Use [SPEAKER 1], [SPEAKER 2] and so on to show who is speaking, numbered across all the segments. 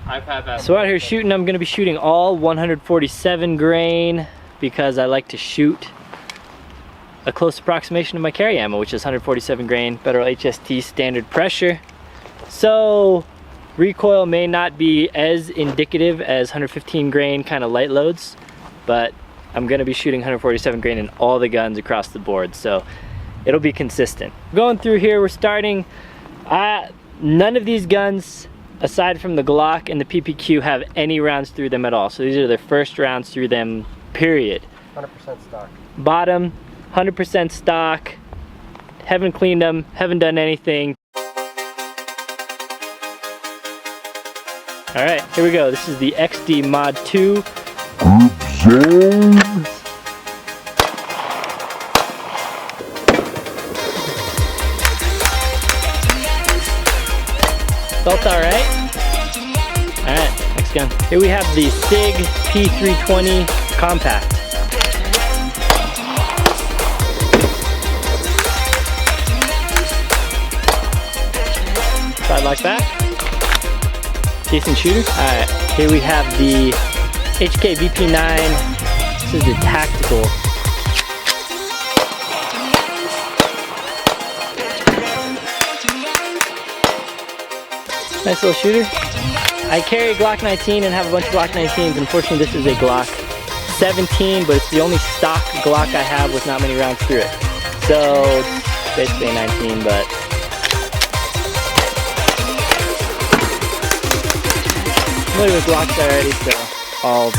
[SPEAKER 1] So out here shooting, I'm gonna be shooting all 147 grain because I like to shoot a close approximation of my carry ammo, which is 147 grain Federal HST standard pressure. So recoil may not be as indicative as 115 grain kind of light loads, but I'm gonna be shooting 147 grain in all the guns across the board, so it'll be consistent. Going through here, we're starting, none of these guns, aside from the Glock and the PPQ, have any rounds through them at all. So these are their first rounds through them, period.
[SPEAKER 2] 100% stock.
[SPEAKER 1] Bottom, 100% stock. Haven't cleaned them, haven't done anything. All right, here we go. This is the XD Mod 2. Felt all right. All right, next gun. Here we have the SIG P320 Compact. Side like that. Decent shooter. All right, here we have the HK VP9. This is the tactical. Nice little shooter. I carry a Glock 19 and have a bunch of Glock 19s. Unfortunately, this is a Glock 17, but it's the only stock Glock I have with not many rounds through it. So it's basically a 19, but I'm familiar with Glocks already, so I'll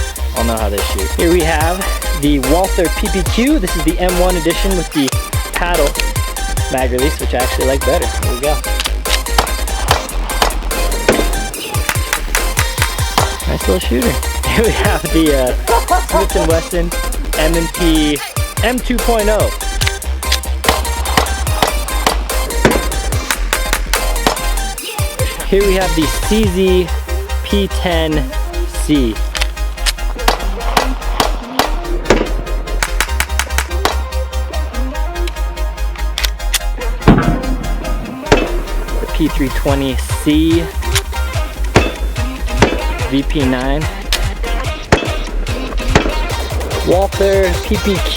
[SPEAKER 1] know how they shoot. Here we have the Walther Ppq. This is the M1 edition with the paddle mag release, which I actually like better. There we go. Nice little shooter. Here we have the Smith & Wesson M&P M2.0. Here we have the CZ P10C. The P320C. VP9, Walther Ppq,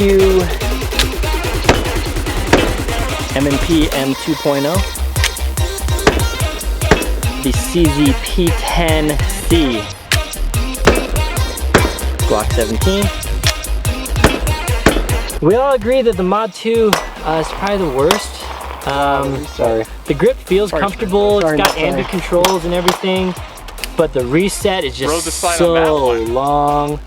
[SPEAKER 1] M&P M2.0, the CZ P10C, Glock 17. We all agree that the Mod 2 is probably the worst.
[SPEAKER 2] Sorry.
[SPEAKER 1] The grip feels comfortable, it's got ambient controls and everything. But the reset is just so long,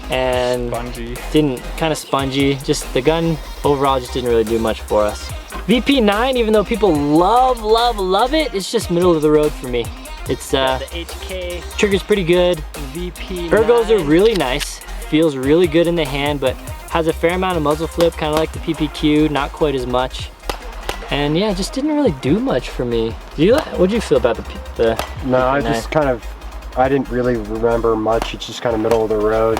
[SPEAKER 1] and kind of spongy. Just the gun overall just didn't really do much for us. VP9, even though people love it, it's just middle of the road for me. It's the HK trigger's pretty good. VP9. Ergos are really nice. Feels really good in the hand, but has a fair amount of muzzle flip, kind of like the PPQ, not quite as much. And yeah, it just didn't really do much for me. What'd you feel about the
[SPEAKER 2] No, I just I didn't really remember much. It's just kind of middle of the road.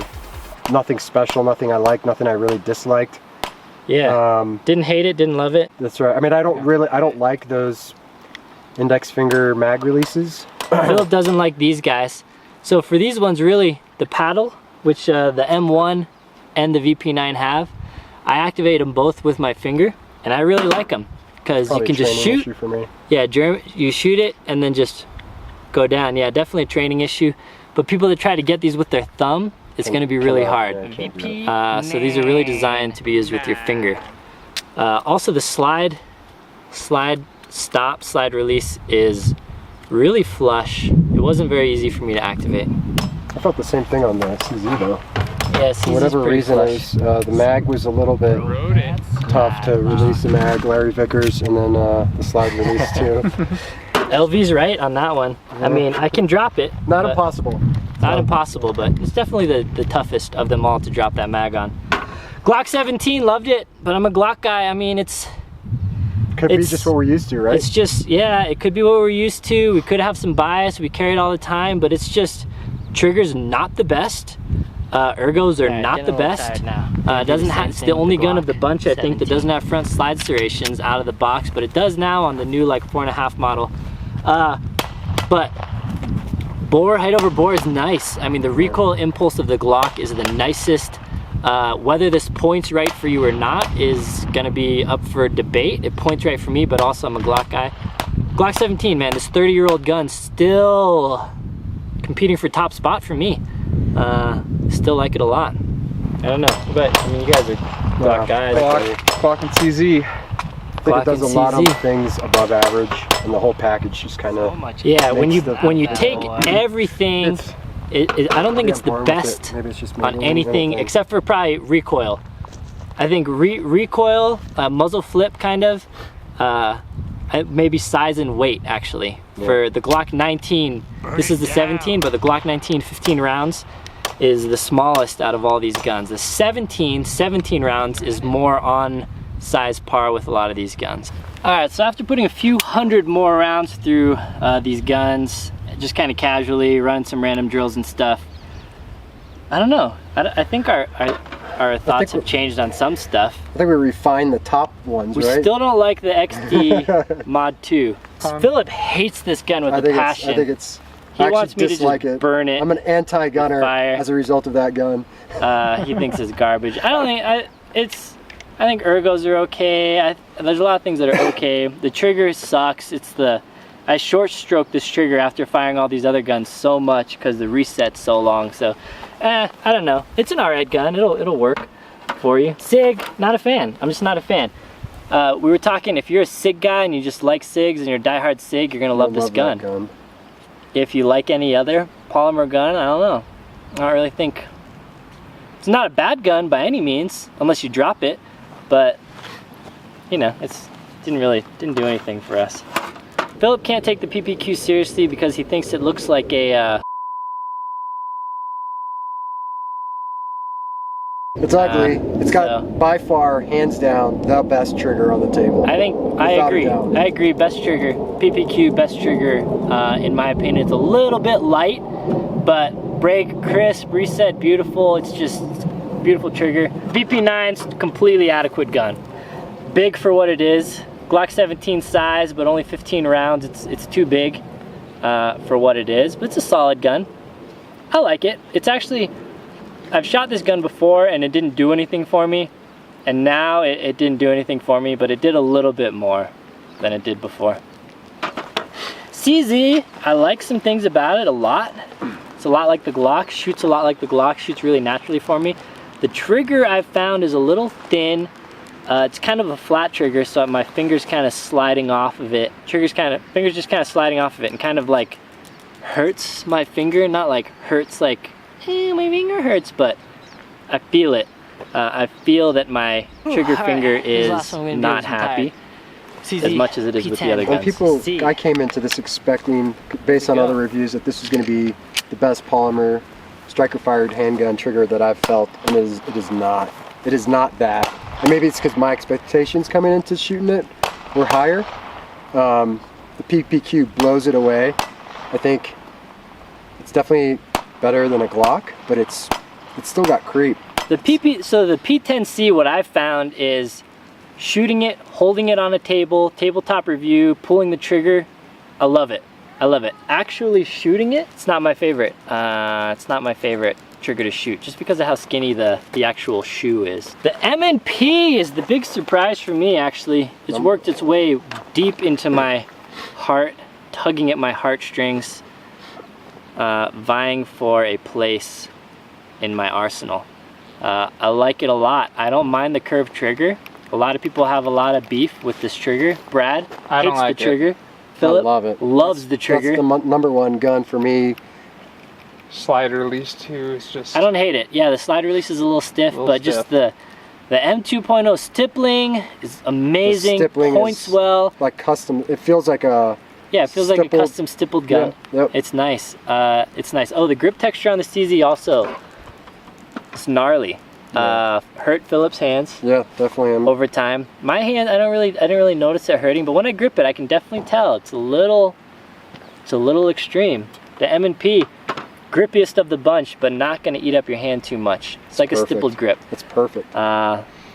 [SPEAKER 2] Nothing special, nothing I liked, nothing I really disliked.
[SPEAKER 1] Yeah, didn't hate it, didn't love it.
[SPEAKER 2] That's right. I mean, I don't like those index finger mag releases.
[SPEAKER 1] Philip doesn't like these guys. So for these ones, really, the paddle, which the M1 and the VP9 have, I activate them both with my finger, and I really like them. Because you can just shoot. For me. Yeah, you shoot it and then just go down. Yeah, definitely a training issue. But people that try to get these with their thumb, it's going to be really hard. So these are really designed to be used with your finger. Also, the slide release is really flush. It wasn't very easy for me to activate.
[SPEAKER 2] I felt the same thing on the CZ though.
[SPEAKER 1] Yeah,
[SPEAKER 2] for whatever reason, the mag was a little bit tough to release the mag, Larry Vickers, and then the slide release too.
[SPEAKER 1] LV's right on that one. Yeah. I mean, I can drop it.
[SPEAKER 2] Not impossible.
[SPEAKER 1] Not impossible, but it's definitely the toughest of them all to drop that mag on. Glock 17, loved it, but I'm a Glock guy. I mean,
[SPEAKER 2] could be just what we're used to, right?
[SPEAKER 1] It's just, yeah, it could be what we're used to. We could have some bias. We carry it all the time, but it's just, trigger's not the best. Ergos are not the best. It's the only gun of the bunch, I think, that doesn't have front slide serrations out of the box, but it does now on the new like 4.5 model. But bore, height over bore is nice. I mean, the recoil impulse of the Glock is the nicest. Whether this points right for you or not is gonna be up for debate. It points right for me, but also I'm a Glock guy. Glock 17, man, this 30-year-old gun still competing for top spot for me. Still like it a lot. I don't know, but I mean, you guys are Glock guys.
[SPEAKER 3] Glock and CZ.
[SPEAKER 2] I think it does a lot of things above average, and the whole package just kind of.
[SPEAKER 1] Yeah, when you take everything, I don't think it's the best on anything except for probably recoil. I think recoil, muzzle flip kind of, maybe size and weight actually. Yeah. For the Glock 19, this is the 17, but the Glock 19 15 rounds is the smallest out of all these guns. The 17 rounds is more on size par with a lot of these guns. All right, so after putting a few hundred more rounds through these guns, just kind of casually running some random drills and stuff, I don't know. I think our thoughts have changed on some stuff.
[SPEAKER 2] I think we refined the top ones,
[SPEAKER 1] right? We still don't like the XD Mod 2. Philip hates this gun with a passion.
[SPEAKER 2] I think it's.
[SPEAKER 1] He wants me to just burn it.
[SPEAKER 2] I'm an anti-gunner as a result of that gun.
[SPEAKER 1] He thinks it's garbage. I don't think I think ergos are okay. There's a lot of things that are okay. The trigger sucks. I short stroke this trigger after firing all these other guns so much because the reset's so long. So, I don't know. It's an alright gun. It'll work for you. SIG, not a fan. I'm just not a fan. We were talking, if you're a SIG guy and you just like SIGs and you're a diehard SIG, you're gonna love this gun. If you like any other polymer gun, I don't know. I don't really think. It's not a bad gun by any means, unless you drop it. But, you know, didn't do anything for us. Philip can't take the PPQ seriously because he thinks it looks like a,
[SPEAKER 2] It's ugly. It's got by far, hands down, the best trigger on the table.
[SPEAKER 1] I agree. Best trigger. PPQ, best trigger. In my opinion, it's a little bit light, but break, crisp, reset, beautiful. It's just beautiful trigger. VP9's completely adequate gun. Big for what it is. Glock 17 size, but only 15 rounds. It's too big for what it is, but it's a solid gun. I like it. It's actually, I've shot this gun before and it didn't do anything for me, and now it didn't do anything for me, but it did a little bit more than it did before. CZ, I like some things about it a lot. It's a lot like the Glock, shoots a lot like the Glock, shoots really naturally for me. The trigger I've found is a little thin. It's kind of a flat trigger, so my finger's kind of sliding off of it. Fingers just kind of sliding off of it and kind of like hurts my finger. Not like hurts like, my finger hurts, but I feel it. I feel that my trigger finger is not happy as much as it is with the other guns.
[SPEAKER 2] I came into this expecting, based on other reviews, that this was going to be the best polymer striker-fired handgun trigger that I've felt, and it is not. It is not that. And maybe it's because my expectations coming into shooting it were higher. The PPQ blows it away. I think it's definitely better than a Glock, but it's still got creep.
[SPEAKER 1] So the P10C, what I've found is shooting it, holding it on a table, tabletop review, pulling the trigger. I love it. I love it. Actually shooting it, it's not my favorite. It's not my favorite trigger to shoot, just because of how skinny the actual shoe is. The M&P is the big surprise for me, actually. It's worked its way deep into my heart, tugging at my heartstrings, vying for a place in my arsenal. I like it a lot. I don't mind the curved trigger. A lot of people have a lot of beef with this trigger. Brad hates the trigger. Philip loves the trigger.
[SPEAKER 2] That's the number one gun for me.
[SPEAKER 3] Slide release too is just...
[SPEAKER 1] I don't hate it. Yeah, the slide release is a little stiff, just the M2.0 stippling is amazing. The stippling points well.
[SPEAKER 2] Like custom. It feels like a...
[SPEAKER 1] Yeah, it feels like a custom stippled gun.
[SPEAKER 2] Yeah, yep.
[SPEAKER 1] It's nice. It's nice. Oh, the grip texture on the CZ also. It's gnarly. Yeah. Hurt Philip's hands.
[SPEAKER 2] Yeah, definitely.
[SPEAKER 1] Over time, my hand, I didn't really notice it hurting, but when I grip it, I can definitely tell it's a little extreme. The M&P, grippiest of the bunch, but not going to eat up your hand too much. It's like a stippled grip.
[SPEAKER 2] It's perfect.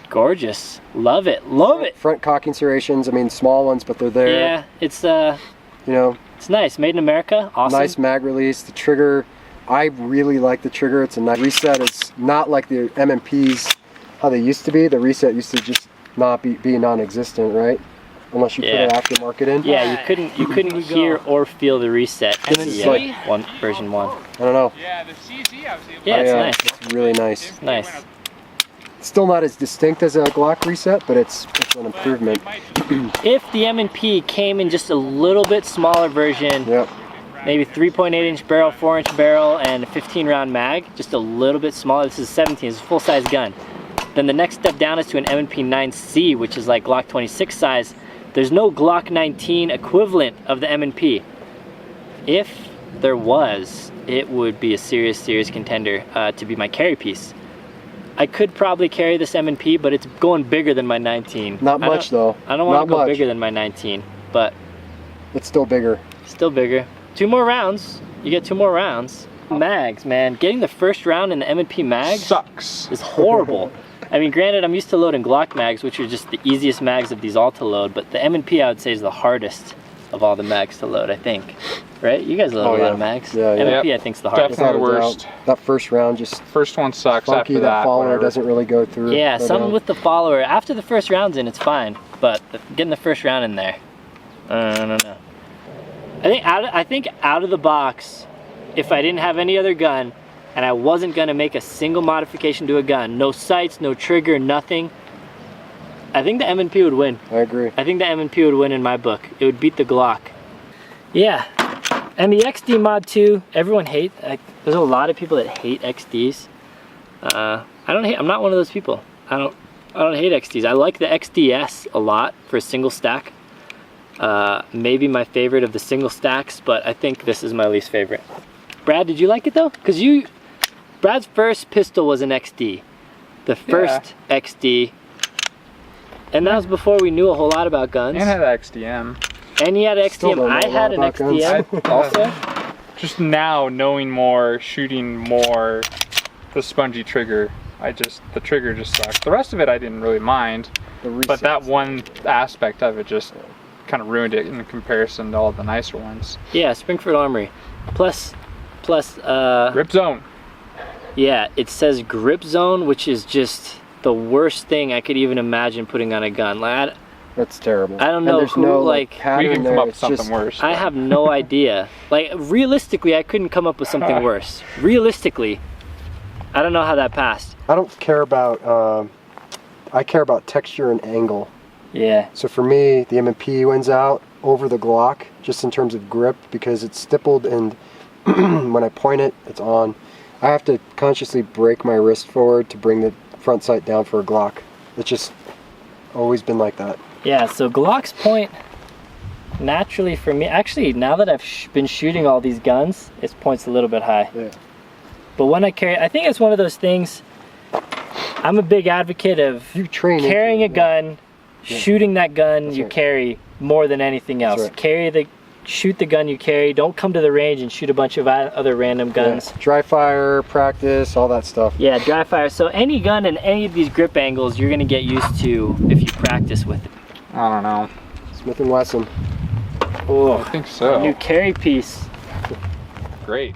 [SPEAKER 1] Gorgeous. Love it. Love it.
[SPEAKER 2] Front cocking serrations. I mean, small ones, but they're there.
[SPEAKER 1] Yeah, it's
[SPEAKER 2] you know,
[SPEAKER 1] It's nice. Made in America. Awesome.
[SPEAKER 2] Nice mag release. The trigger, I really like the trigger. It's a nice reset. It's not like the M&Ps, how they used to be. The reset used to just not be non-existent, right? Unless you put an aftermarket in.
[SPEAKER 1] Yeah, you couldn't hear or feel the reset.
[SPEAKER 2] And
[SPEAKER 1] This
[SPEAKER 2] then
[SPEAKER 1] is
[SPEAKER 2] like
[SPEAKER 1] version 1.
[SPEAKER 2] I don't know.
[SPEAKER 3] Yeah, the CZ I was able
[SPEAKER 1] Yeah, it's nice.
[SPEAKER 2] It's really nice.
[SPEAKER 1] Nice.
[SPEAKER 2] Still not as distinct as a Glock reset, but it's an improvement.
[SPEAKER 1] If the M&P came in just a little bit smaller version,
[SPEAKER 2] Yep.
[SPEAKER 1] maybe 3.8-inch barrel, 4-inch barrel, and a 15-round mag, just a little bit smaller. This is 17. It's a full-size gun. Then the next step down is to an M&P 9C, which is like Glock 26 size. There's no Glock 19 equivalent of the M&P. If there was, it would be a serious contender to be my carry piece. I could probably carry this M&P, but it's going bigger than my 19.
[SPEAKER 2] Not much though.
[SPEAKER 1] I don't want to go bigger than my 19, but
[SPEAKER 2] it's still bigger.
[SPEAKER 1] Still bigger. 2 more rounds. You get 2 more rounds. Mags, man. Getting the first round in the M&P mag
[SPEAKER 3] sucks.
[SPEAKER 1] Is horrible. I mean, granted, I'm used to loading Glock mags, which are just the easiest mags of these all to load, but the M&P I would say is the hardest of all the mags to load, I think. Right? You guys load a lot of mags.
[SPEAKER 2] Yeah,
[SPEAKER 1] M&P I think is the hardest.
[SPEAKER 3] Definitely worst.
[SPEAKER 2] That first round just...
[SPEAKER 3] First one sucks.
[SPEAKER 2] Funky,
[SPEAKER 3] after
[SPEAKER 2] that
[SPEAKER 3] that
[SPEAKER 2] follower
[SPEAKER 3] whatever.
[SPEAKER 2] doesn't really go through.
[SPEAKER 1] Yeah, something with the follower. After the first round's in, it's fine, but getting the first round in there, I don't know. I think out of the box, if I didn't have any other gun, and I wasn't gonna make a single modification to a gun, no sights, no trigger, nothing, I think the M&P would win.
[SPEAKER 2] I agree.
[SPEAKER 1] I think the M&P would win in my book. It would beat the Glock. Yeah, and the XD mod too, everyone there's a lot of people that hate XDs. I'm not one of those people. I don't hate XDs. I like the XDS a lot for a single stack. Maybe my favorite of the single stacks, but I think this is my least favorite. Brad, did you like it though? Because Brad's first pistol was an XD. The first XD. And that was before we knew a whole lot about guns.
[SPEAKER 3] And had XDM.
[SPEAKER 1] And he had an XDM. I had an XDM also.
[SPEAKER 3] Just now, knowing more, shooting more, the spongy trigger, the trigger just sucks. The rest of it I didn't really mind, but that one aspect of it just kind of ruined it in comparison to all the nicer ones.
[SPEAKER 1] Yeah, Springford Armory. Plus
[SPEAKER 3] grip zone.
[SPEAKER 1] Yeah, it says grip zone, which is just the worst thing I could even imagine putting on a gun. Like,
[SPEAKER 2] that's terrible.
[SPEAKER 1] I don't know who, like,
[SPEAKER 3] we can come up with something worse.
[SPEAKER 1] I have no idea. Like, realistically, I couldn't come up with something worse. Realistically, I don't know how that passed.
[SPEAKER 2] I don't care about, I care about texture and angle.
[SPEAKER 1] Yeah.
[SPEAKER 2] So for me, the M&P wins out over the Glock, just in terms of grip, because it's stippled and when I point it, it's on. I have to consciously break my wrist forward to bring the front sight down for a Glock. It's just always been like that.
[SPEAKER 1] Yeah, so Glock's point, naturally for me, actually now that I've been shooting all these guns, its point's a little bit high.
[SPEAKER 2] Yeah.
[SPEAKER 1] But when I carry, I think it's one of those things, I'm a big advocate of carrying a gun, shooting that gun you carry more than anything else. Shoot the gun you carry. Don't come to the range and shoot a bunch of other random guns.
[SPEAKER 2] Yeah. Dry fire, practice, all that stuff.
[SPEAKER 1] Yeah, dry fire. So any gun and any of these grip angles you're gonna get used to if you practice with it.
[SPEAKER 3] I don't know.
[SPEAKER 2] Smith & Wesson.
[SPEAKER 1] Oh,
[SPEAKER 3] I think so.
[SPEAKER 1] New carry piece.
[SPEAKER 3] Great.